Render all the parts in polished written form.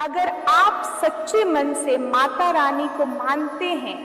अगर आप सच्चे मन से माता रानी को मानते हैं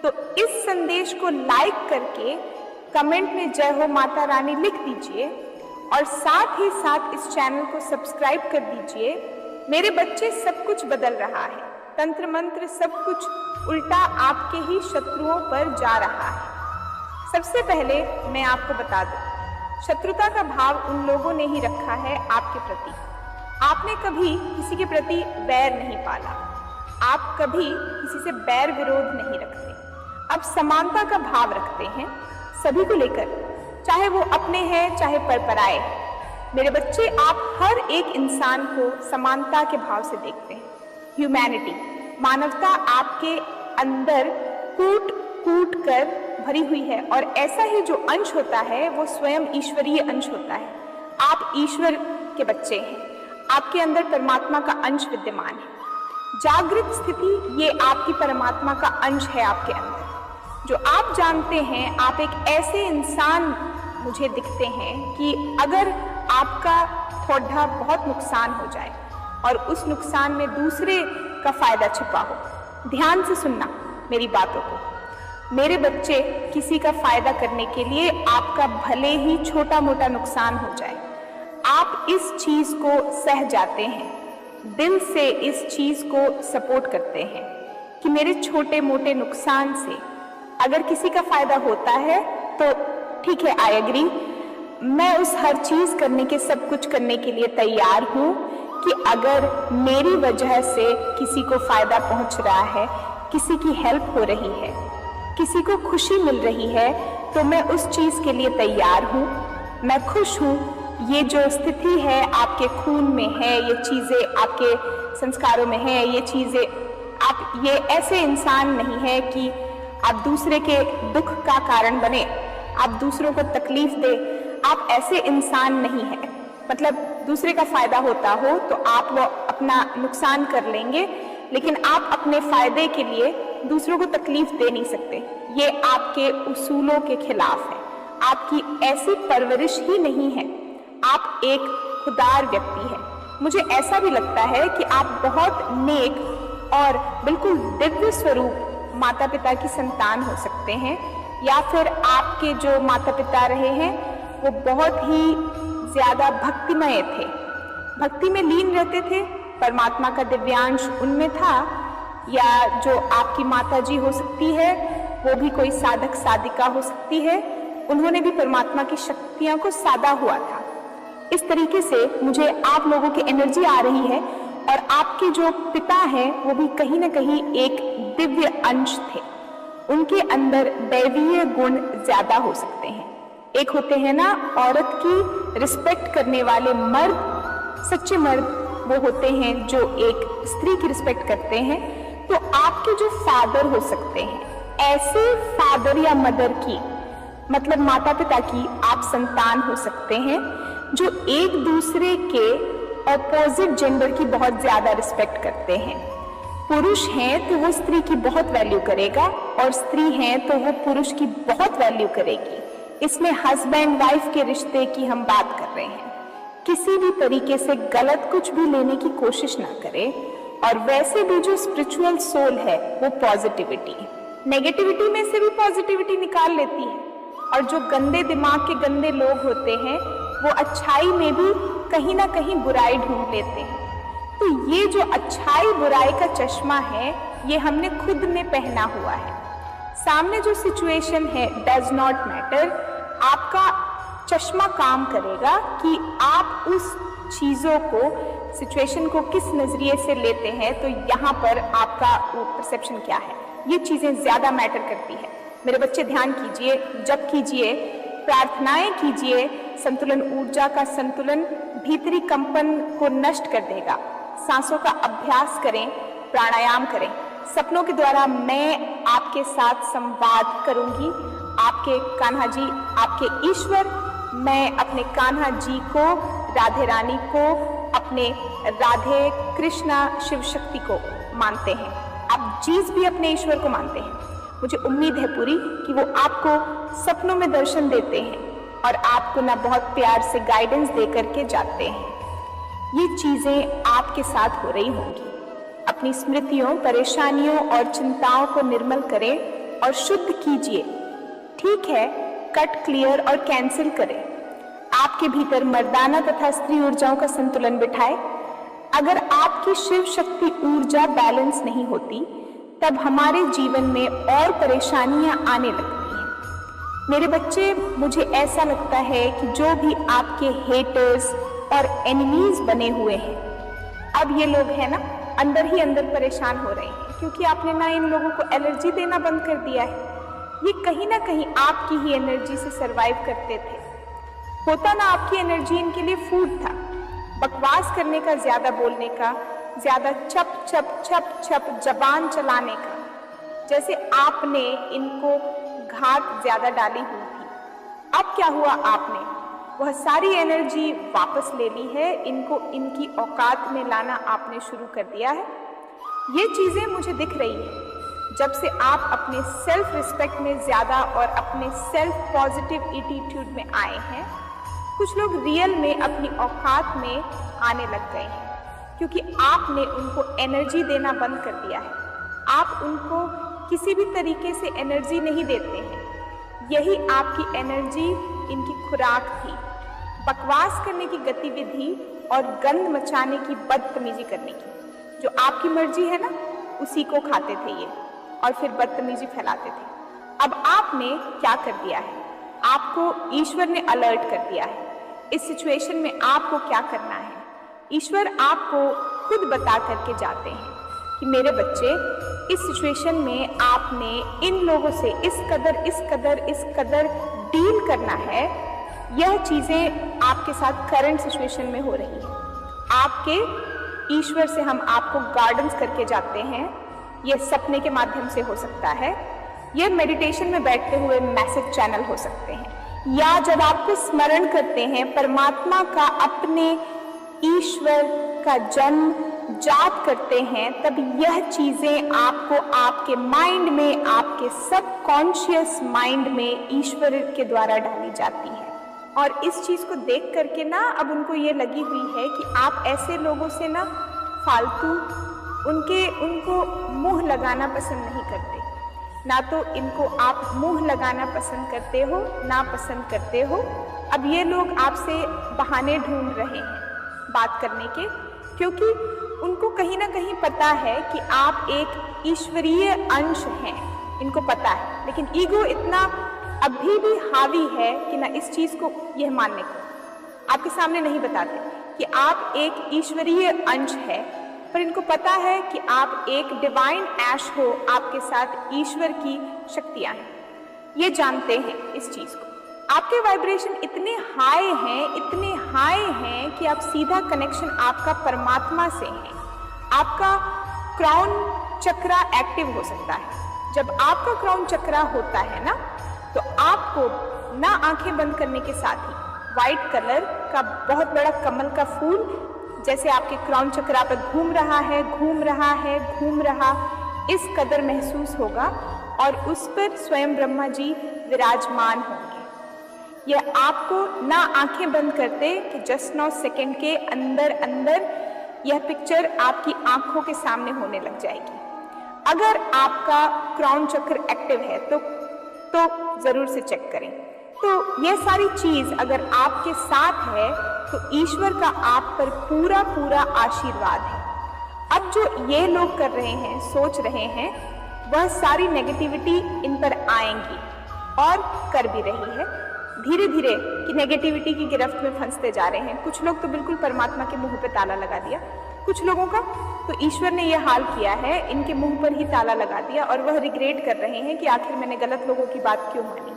तो इस संदेश को लाइक करके कमेंट में जय हो माता रानी लिख दीजिए और साथ ही साथ इस चैनल को सब्सक्राइब कर दीजिए। मेरे बच्चे, सब कुछ बदल रहा है, तंत्र मंत्र सब कुछ उल्टा आपके ही शत्रुओं पर जा रहा है। सबसे पहले मैं आपको बता दूं, शत्रुता का भाव उन लोगों ने ही रखा है आपके प्रति। आपने कभी किसी के प्रति बैर नहीं पाला, आप कभी किसी से बैर विरोध नहीं रखते। अब समानता का भाव रखते हैं सभी को लेकर, चाहे वो अपने हैं चाहे परपराए हैं। मेरे बच्चे, आप हर एक इंसान को समानता के भाव से देखते हैं। ह्यूमैनिटी, मानवता आपके अंदर कूट कूट कर भरी हुई है और ऐसा ही जो अंश होता है वो स्वयं ईश्वरीय अंश होता है। आप ईश्वर के बच्चे हैं, आपके अंदर परमात्मा का अंश विद्यमान है। जागृत स्थिति ये आपकी परमात्मा का अंश है आपके अंदर। जो आप जानते हैं, आप एक ऐसे इंसान मुझे दिखते हैं कि अगर आपका थोड़ा बहुत नुकसान हो जाए और उस नुकसान में दूसरे का फायदा छिपा हो। ध्यान से सुनना मेरी बातों को। मेरे बच्चे, किसी का फायदा करने के लिए आपका भले ही छोटा मोटा नुकसान हो जाए, आप इस चीज को सह जाते हैं, दिल से इस चीज को सपोर्ट करते हैं कि मेरे छोटे मोटे नुकसान से अगर किसी का फायदा होता है तो ठीक है, आई एग्री, मैं उस हर चीज करने के, सब कुछ करने के लिए तैयार हूं कि अगर मेरी वजह से किसी को फायदा पहुंच रहा है, किसी की हेल्प हो रही है, किसी को खुशी मिल रही है, तो मैं उस चीज के लिए तैयार हूं। मैं खुश हूं। ये जो स्थिति है आपके खून में है, ये चीजें आपके संस्कारों में है, ये चीजें आप, ये ऐसे इंसान नहीं है कि आप दूसरे के दुख का कारण बने, आप दूसरों को तकलीफ दे। आप ऐसे इंसान नहीं है, मतलब दूसरे का फायदा होता हो तो आप वो अपना नुकसान कर लेंगे, लेकिन आप अपने फायदे के लिए दूसरों को तकलीफ दे नहीं सकते। ये आपके उसूलों के खिलाफ है, आपकी ऐसी परवरिश ही नहीं है। आप एक खुदार व्यक्ति हैं। मुझे ऐसा भी लगता है कि आप बहुत नेक और बिल्कुल दिव्य स्वरूप माता पिता की संतान हो सकते हैं, या फिर आपके जो माता पिता रहे हैं वो बहुत ही ज्यादा भक्तिमय थे, भक्ति में लीन रहते थे, परमात्मा का दिव्यांश उनमें था। या जो आपकी माता जी हो सकती है वो भी कोई साधक साधिका हो सकती है, उन्होंने भी परमात्मा की शक्तियों को साधा हुआ था। इस तरीके से मुझे आप लोगों की एनर्जी आ रही है और आपके जो पिता हैं वो भी कहीं ना कहीं एक दिव्य अंश थे, उनके अंदर दैवीय गुण ज्यादा हो सकते हैं। एक होते हैं ना औरत की रिस्पेक्ट करने वाले मर्द, सच्चे मर्द वो होते हैं जो एक स्त्री की रिस्पेक्ट करते हैं। तो आपके जो फादर हो सकते हैं, ऐसे फादर या मदर की, मतलब माता पिता की आप संतान हो सकते हैं जो एक दूसरे के ऑपोजिट जेंडर की बहुत ज्यादा रिस्पेक्ट करते हैं। पुरुष हैं तो वो स्त्री की बहुत वैल्यू करेगा और स्त्री हैं तो वो पुरुष की बहुत वैल्यू करेगी। इसमें हस्बैंड वाइफ के रिश्ते की हम बात कर रहे हैं। किसी भी तरीके से गलत कुछ भी लेने की कोशिश ना करें। और वैसे भी जो स्पिरिचुअल सोल है वो पॉजिटिविटी, नेगेटिविटी में से भी पॉजिटिविटी निकाल लेती है। और जो गंदे दिमाग के गंदे लोग होते हैं वो अच्छाई में भी कहीं ना कहीं बुराई ढूंढ लेते हैं। तो ये जो अच्छाई बुराई का चश्मा है ये हमने खुद ने पहना हुआ है। सामने जो सिचुएशन है डज नॉट मैटर, आपका चश्मा काम करेगा कि आप उस चीजों को, सिचुएशन को किस नजरिए से लेते हैं। तो यहाँ पर आपका वो परसेप्शन क्या है, ये चीजें ज्यादा मैटर करती है। मेरे बच्चे, ध्यान कीजिए, जप कीजिए, प्रार्थनाएं कीजिए। संतुलन, ऊर्जा का संतुलन भीतरी कंपन को नष्ट कर देगा। सांसों का अभ्यास करें, प्राणायाम करें। सपनों के द्वारा मैं आपके साथ संवाद करूंगी। आपके कान्हा जी, आपके ईश्वर, मैं अपने कान्हा जी को, राधे रानी को, अपने राधे कृष्णा शिव शक्ति को मानते हैं। आप जीस भी अपने ईश्वर को मानते हैं। मुझे उम्मीद है पूरी कि वो आपको सपनों में दर्शन देते हैं और आपको ना बहुत प्यार से गाइडेंस दे करके जाते हैं। ये चीजें आपके साथ हो रही होंगी। अपनी स्मृतियों, परेशानियों और चिंताओं को निर्मल करें और शुद्ध कीजिए। ठीक है, कट, क्लियर और कैंसिल करें। आपके भीतर मर्दाना तथा स्त्री ऊर्जाओं का संतुलन बिठाएं। अगर आपकी शिव शक्ति ऊर्जा बैलेंस नहीं होती, तब हमारे जीवन में और परेशानियां आने लगती हैं। मेरे बच्चे, मुझे ऐसा लगता है कि जो भी आपके हेटर्स और एनिमीज बने हुए हैं, अब ये लोग हैं ना, अंदर ही अंदर परेशान हो रहे हैं, क्योंकि आपने ना इन लोगों को एनर्जी देना बंद कर दिया है। ये कहीं ना कहीं आपकी ही एनर्जी से सरवाइव करते थे। होता ना आपकी एनर्जी इनके लिए फूड था, बकवास करने का, ज्यादा बोलने का, ज्यादा चप चप चप चप जबान चलाने का, जैसे आपने इनको घात ज्यादा डाली हुई थी। अब क्या हुआ, आपने वह सारी एनर्जी वापस ले ली है, इनको इनकी औकात में लाना आपने शुरू कर दिया है। ये चीजें मुझे दिख रही है जब से आप अपने सेल्फ रिस्पेक्ट में ज्यादा और अपने सेल्फ पॉजिटिव एटीट्यूड में आए हैं। कुछ लोग रियल में अपनी औकात में आने लग गए हैं, क्योंकि आपने उनको एनर्जी देना बंद कर दिया है। आप उनको किसी भी तरीके से एनर्जी नहीं देते हैं। यही आपकी एनर्जी इनकी खुराक थी, बकवास करने की गतिविधि और गंद मचाने की, बदतमीजी करने की। जो आपकी मर्जी है ना, उसी को खाते थे ये और फिर बदतमीजी फैलाते थे। अब आपने क्या कर दिया है, आपको ईश्वर ने अलर्ट कर दिया है। इस सिचुएशन में आपको क्या करना है, ईश्वर आपको खुद बता करके जाते हैं कि मेरे बच्चे, इस सिचुएशन में आपने इन लोगों से इस कदर डील करना है। यह चीजें आपके साथ करंट सिचुएशन में हो रही है। आपके ईश्वर से हम आपको गाइडेंस करके जाते हैं। यह सपने के माध्यम से हो सकता है, यह मेडिटेशन में बैठते हुए मैसेज चैनल हो सकते हैं, या जब आपको स्मरण करते हैं परमात्मा का, अपने ईश्वर का जन्म जाप करते हैं, तब यह चीजें आपको आपके माइंड में, आपके सबकॉन्शियस माइंड में ईश्वर के द्वारा डाली जाती है। और इस चीज को देख करके ना अब उनको ये लगी हुई है कि आप ऐसे लोगों से ना फालतू उनको मुंह लगाना पसंद नहीं करते। ना तो इनको आप मुंह लगाना पसंद करते हो, ना पसंद करते हो। अब ये लोग आपसे बहाने ढूंढ रहे हैं बात करने के, क्योंकि उनको कहीं ना कहीं पता है कि आप एक ईश्वरीय अंश हैं, इनको पता है। लेकिन ईगो इतना अभी भी हावी है कि ना इस चीज को, यह मानने को आपके सामने नहीं बताते कि आप एक ईश्वरीय अंश है, पर इनको पता है कि आप एक डिवाइन ऐश हो, आपके साथ ईश्वर की शक्तियां हैं। ये जानते हैं इस चीज को। आपके वाइब्रेशन इतने हाई हैं कि आप सीधा कनेक्शन आपका परमात्मा से है। आपका क्राउन चक्रा एक्टिव हो सकता है। जब आपका क्राउन चक्रा होता है ना, तो आपको ना आंखें बंद करने के साथ ही व्हाइट कलर का बहुत बड़ा कमल का फूल जैसे आपके क्राउन चक्रा पर घूम रहा, इस कदर महसूस होगा और उस पर स्वयं ब्रह्मा जी विराजमान होंगे। यह आपको ना आंखें बंद करते कि जस्ट 9 सेकेंड के अंदर यह पिक्चर आपकी आंखों के सामने होने लग जाएगी। अगर आपका क्राउन चक्र एक्टिव है तो जरूर से चेक करें। तो यह सारी चीज अगर आपके साथ है तो ईश्वर का आप पर पूरा आशीर्वाद है। अब जो ये लोग कर रहे हैं, सोच रहे हैं, वह सारी नेगेटिविटी इन पर आएंगी और कर भी रही है धीरे धीरे कि नेगेटिविटी की गिरफ्त में फंसते जा रहे हैं। कुछ लोग तो बिल्कुल परमात्मा के मुंह पे ताला लगा दिया, कुछ लोगों का तो ईश्वर ने यह हाल किया है, इनके मुंह पर ही ताला लगा दिया और वह रिग्रेट कर रहे हैं कि आखिर मैंने गलत लोगों की बात क्यों मानी,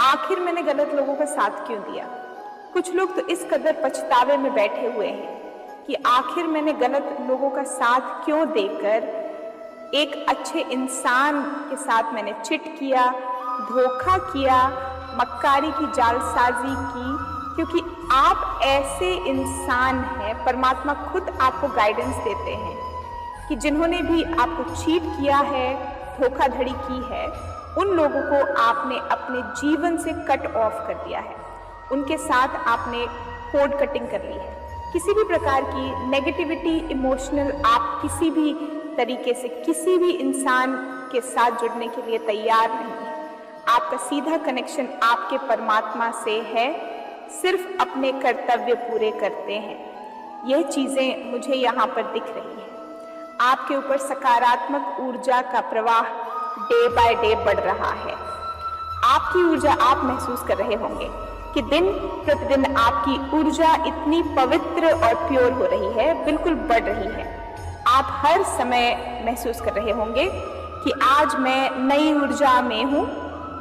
आखिर मैंने गलत लोगों का साथ क्यों दिया। कुछ लोग तो इस कदर पछतावे में बैठे हुए हैं कि आखिर मैंने गलत लोगों का साथ क्यों देकर एक अच्छे इंसान के साथ मैंने चिट किया, धोखा किया, मक्कारी की जालसाजी की, क्योंकि आप ऐसे इंसान हैं। परमात्मा खुद आपको गाइडेंस देते हैं कि जिन्होंने भी आपको चीट किया है, धोखाधड़ी की है, उन लोगों को आपने अपने जीवन से कट ऑफ कर दिया है, उनके साथ आपने कोड कटिंग कर ली है। किसी भी प्रकार की नेगेटिविटी, इमोशनल, आप किसी भी तरीके से किसी भी इंसान के साथ जुड़ने के लिए तैयार नहीं है। आपका सीधा कनेक्शन आपके परमात्मा से है, सिर्फ अपने कर्तव्य पूरे करते हैं। यह चीज़ें मुझे यहाँ पर दिख रही हैं। आपके ऊपर सकारात्मक ऊर्जा का प्रवाह डे बाय डे बढ़ रहा है। आपकी ऊर्जा आप महसूस कर रहे होंगे कि दिन प्रतिदिन आपकी ऊर्जा इतनी पवित्र और प्योर हो रही है, बिल्कुल बढ़ रही है। आप हर समय महसूस कर रहे होंगे कि आज मैं नई ऊर्जा में हूँ।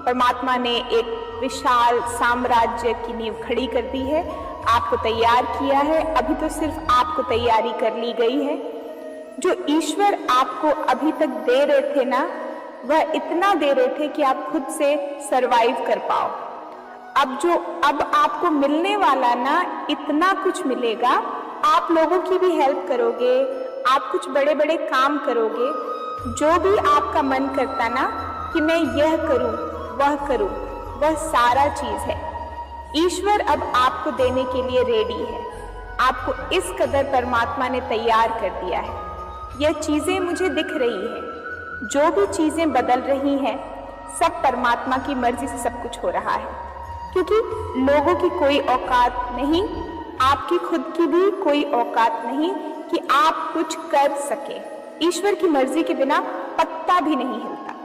परमात्मा ने एक विशाल साम्राज्य की नींव खड़ी कर दी है, आपको तैयार किया है। अभी तो सिर्फ आपको तैयारी कर ली गई है। जो ईश्वर आपको अभी तक दे रहे थे ना, वह इतना दे रहे थे कि आप खुद से सरवाइव कर पाओ। अब आपको मिलने वाला ना, इतना कुछ मिलेगा। आप लोगों की भी हेल्प करोगे, आप कुछ बड़े बड़े काम करोगे। जो भी आपका मन करता ना कि मैं यह करूं, वह सारा चीज है। ईश्वर अब आपको देने के लिए रेडी है। आपको इस कदर परमात्मा ने तैयार कर दिया है। यह चीजें मुझे दिख रही है। जो भी चीजें बदल रही हैं, सब परमात्मा की मर्जी से सब कुछ हो रहा है, क्योंकि लोगों की कोई औकात नहीं, आपकी खुद की भी कोई औकात नहीं कि आप कुछ कर सके। ईश्वर की मर्जी के बिना पत्ता भी नहीं हिलता।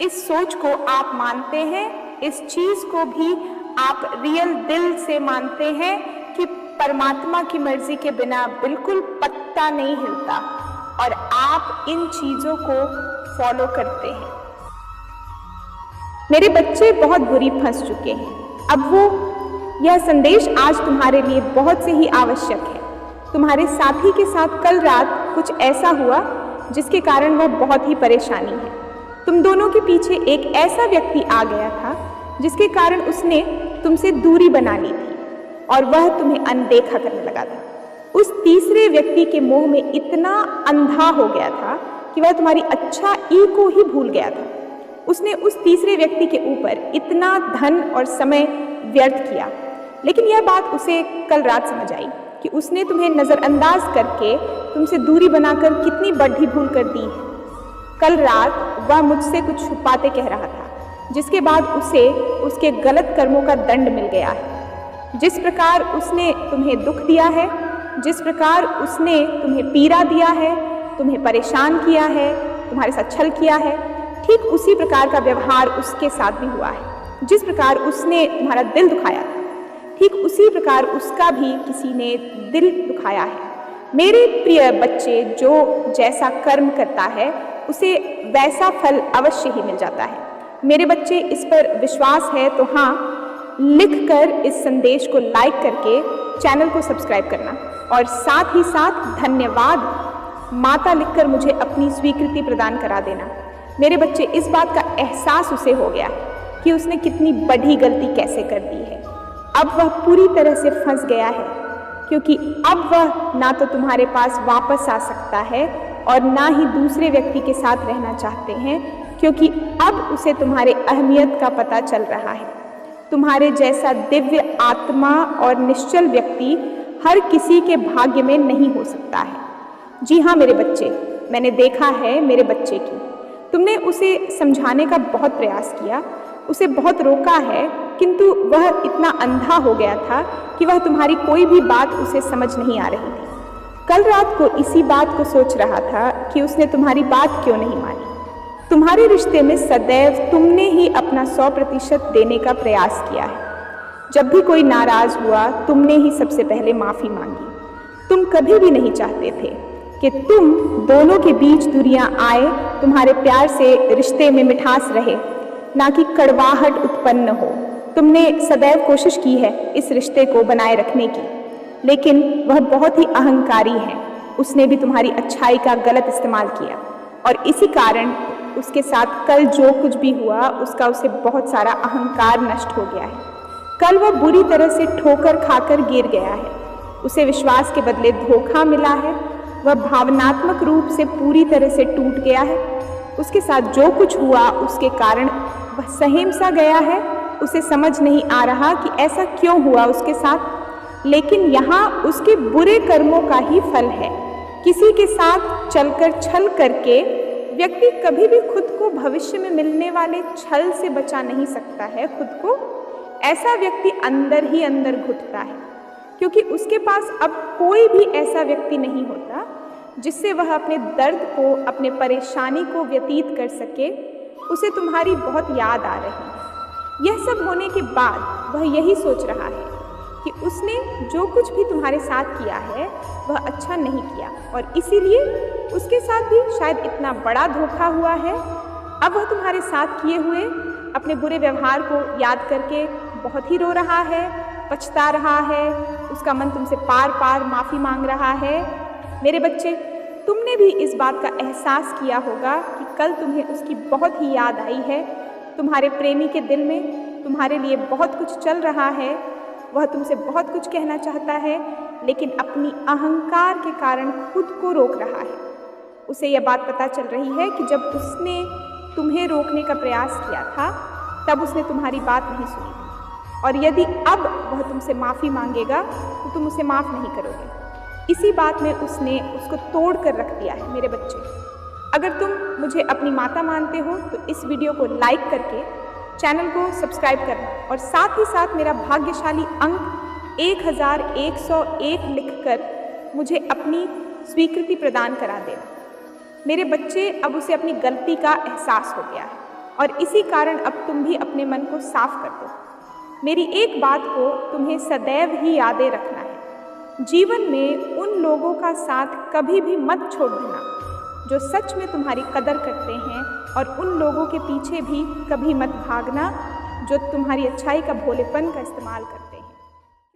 इस सोच को आप मानते हैं, इस चीज को भी आप रियल दिल से मानते हैं कि परमात्मा की मर्जी के बिना बिल्कुल पत्ता नहीं हिलता, और आप इन चीजों को फॉलो करते हैं। मेरे बच्चे बहुत बुरी फंस चुके हैं। अब यह संदेश आज तुम्हारे लिए बहुत से ही आवश्यक है। तुम्हारे साथी के साथ कल रात कुछ ऐसा हुआ जिसके कारण वह बहुत ही परेशानी है। तुम दोनों के पीछे एक ऐसा व्यक्ति आ गया था जिसके कारण उसने तुमसे दूरी बना ली थी और वह तुम्हें अनदेखा करने लगा था। उस तीसरे व्यक्ति के मोह में इतना अंधा हो गया था कि वह तुम्हारी अच्छाई को ही भूल गया था। उसने उस तीसरे व्यक्ति के ऊपर इतना धन और समय व्यर्थ किया, लेकिन यह बात उसे कल रात समझ आई कि उसने तुम्हें नज़रअंदाज करके तुमसे दूरी बनाकर कितनी बड़ी भूल कर दी है। कल रात वह मुझसे कुछ छुपाते कह रहा था, जिसके बाद उसे उसके गलत कर्मों का दंड मिल गया है। जिस प्रकार उसने तुम्हें दुख दिया है, जिस प्रकार उसने तुम्हें पीड़ा दिया है, तुम्हें परेशान किया है, तुम्हारे साथ छल किया है, ठीक उसी प्रकार का व्यवहार उसके साथ भी हुआ है। जिस प्रकार उसने तुम्हारा दिल दुखाया था, ठीक उसी प्रकार उसका भी किसी ने दिल दुखाया है। मेरे प्रिय बच्चे, जो जैसा कर्म करता है उसे वैसा फल अवश्य ही मिल जाता है। मेरे बच्चे, इस पर विश्वास है तो हाँ लिखकर इस संदेश को लाइक करके चैनल को सब्सक्राइब करना, और साथ ही साथ धन्यवाद माता लिखकर मुझे अपनी स्वीकृति प्रदान करा देना। मेरे बच्चे, इस बात का एहसास उसे हो गया कि उसने कितनी बड़ी गलती कैसे कर दी है। अब वह पूरी तरह से फंस गया है, क्योंकि अब वह ना तो तुम्हारे पास वापस आ सकता है और ना ही दूसरे व्यक्ति के साथ रहना चाहते हैं, क्योंकि अब उसे तुम्हारे अहमियत का पता चल रहा है। तुम्हारे जैसा दिव्य आत्मा और निश्चल व्यक्ति हर किसी के भाग्य में नहीं हो सकता है। जी हाँ मेरे बच्चे, मैंने देखा है मेरे बच्चे की, तुमने उसे समझाने का बहुत प्रयास किया, उसे बहुत रोका है, किंतु वह इतना अंधा हो गया था कि वह तुम्हारी कोई भी बात उसे समझ नहीं आ रही थी। कल रात को इसी बात को सोच रहा था कि उसने तुम्हारी बात क्यों नहीं मानी। तुम्हारे रिश्ते में सदैव तुमने ही अपना 100% देने का प्रयास किया है। जब भी कोई नाराज हुआ, तुमने ही सबसे पहले माफ़ी मांगी। तुम कभी भी नहीं चाहते थे कि तुम दोनों के बीच दूरियां आए, तुम्हारे प्यार से रिश्ते में मिठास रहे, ना कि कड़वाहट उत्पन्न हो। तुमने सदैव कोशिश की है इस रिश्ते को बनाए रखने की, लेकिन वह बहुत ही अहंकारी है। उसने भी तुम्हारी अच्छाई का गलत इस्तेमाल किया, और इसी कारण उसके साथ कल जो कुछ भी हुआ उसका उसे बहुत सारा अहंकार नष्ट हो गया है। कल वह बुरी तरह से ठोकर खाकर गिर गया है। उसे विश्वास के बदले धोखा मिला है। वह भावनात्मक रूप से पूरी तरह से टूट गया है। उसके साथ जो कुछ हुआ उसके कारण वह सहम सा गया है। उसे समझ नहीं आ रहा कि ऐसा क्यों हुआ उसके साथ। लेकिन यहाँ उसके बुरे कर्मों का ही फल है। किसी के साथ चलकर छल करके व्यक्ति कभी भी खुद को भविष्य में मिलने वाले छल से बचा नहीं सकता है। खुद को ऐसा व्यक्ति अंदर ही अंदर घुटता है, क्योंकि उसके पास अब कोई भी ऐसा व्यक्ति नहीं होता जिससे वह अपने दर्द को, अपने परेशानी को व्यतीत कर सके। उसे तुम्हारी बहुत याद आ रही है। यह सब होने के बाद वह यही सोच रहा है कि उसने जो कुछ भी तुम्हारे साथ किया है वह अच्छा नहीं किया, और इसीलिए उसके साथ भी शायद इतना बड़ा धोखा हुआ है। अब वह तुम्हारे साथ किए हुए अपने बुरे व्यवहार को याद करके बहुत ही रो रहा है, पछता रहा है। उसका मन तुमसे पार पार माफ़ी मांग रहा है। मेरे बच्चे, तुमने भी इस बात का एहसास किया होगा कि कल तुम्हें उसकी बहुत ही याद आई है। तुम्हारे प्रेमी के दिल में तुम्हारे लिए बहुत कुछ चल रहा है। वह तुमसे बहुत कुछ कहना चाहता है, लेकिन अपनी अहंकार के कारण खुद को रोक रहा है। उसे यह बात पता चल रही है कि जब उसने तुम्हें रोकने का प्रयास किया था तब उसने तुम्हारी बात नहीं सुनी थी, और यदि अब वह तुमसे माफ़ी मांगेगा तो तुम उसे माफ़ नहीं करोगे। इसी बात में उसने उसको तोड़ कर रख दिया है। मेरे बच्चे, अगर तुम मुझे अपनी माता मानते हो तो इस वीडियो को लाइक करके चैनल को सब्सक्राइब करना, और साथ ही साथ मेरा भाग्यशाली अंक 1101 लिखकर मुझे अपनी स्वीकृति प्रदान करा देना। मेरे बच्चे, अब उसे अपनी गलती का एहसास हो गया है, और इसी कारण अब तुम भी अपने मन को साफ कर दो। मेरी एक बात को तुम्हें सदैव ही यादें रखना है। जीवन में उन लोगों का साथ कभी भी मत छोड़ देना जो सच में तुम्हारी कदर करते हैं, और उन लोगों के पीछे भी कभी मत भागना जो तुम्हारी अच्छाई का भोलेपन का इस्तेमाल करते हैं।